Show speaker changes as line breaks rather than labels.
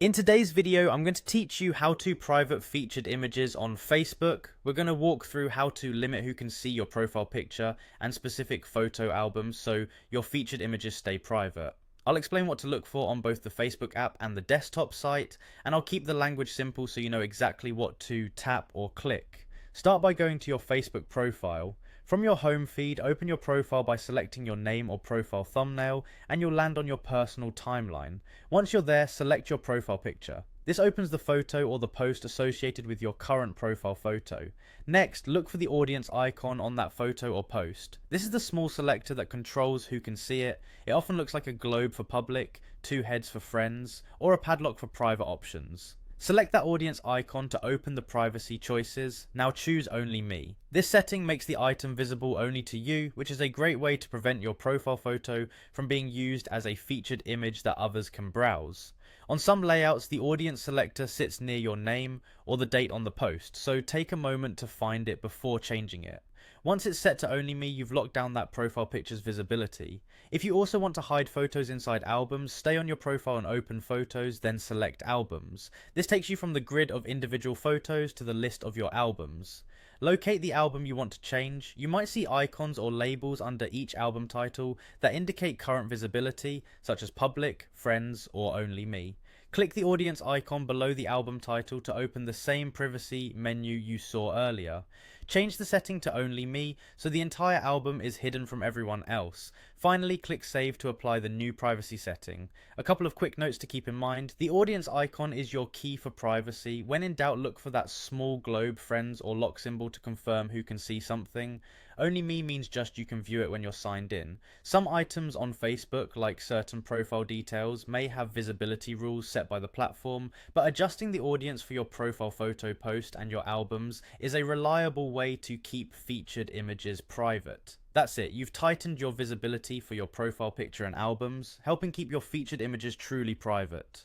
In today's video, I'm going to teach you how to private featured images on Facebook. We're going to walk through how to limit who can see your profile picture and specific photo albums so your featured images stay private. I'll explain what to look for on both the Facebook app and the desktop site, and I'll keep the language simple so you know exactly what to tap or click. Start by going to your Facebook profile. From your home feed, open your profile by selecting your name or profile thumbnail, and you'll land on your personal timeline. Once you're there, select your profile picture. This opens the photo or the post associated with your current profile photo. Next, look for the audience icon on that photo or post. This is the small selector that controls who can see it. It often looks like a globe for public, two heads for friends, or a padlock for private options. Select that audience icon to open the privacy choices. Now choose Only Me. This setting makes the item visible only to you, which is a great way to prevent your profile photo from being used as a featured image that others can browse. On some layouts, the audience selector sits near your name or the date on the post, so take a moment to find it before changing it. Once it's set to Only Me, you've locked down that profile picture's visibility. If you also want to hide photos inside albums, stay on your profile and open photos, then select albums. This takes you from the grid of individual photos to the list of your albums. Locate the album you want to change. You might see icons or labels under each album title that indicate current visibility, such as public, friends, or Only Me. Click the audience icon below the album title to open the same privacy menu you saw earlier. Change the setting to Only Me so the entire album is hidden from everyone else. Finally, click Save to apply the new privacy setting. A couple of quick notes to keep in mind. The audience icon is your key for privacy. When in doubt, look for that small globe, friends, or lock symbol to confirm who can see something. Only Me means just you can view it when you're signed in. Some items on Facebook, like certain profile details, may have visibility rules set by the platform, but adjusting the audience for your profile photo post and your albums is a reliable way to keep featured images private. That's it, you've tightened your visibility for your profile picture and albums, helping keep your featured images truly private.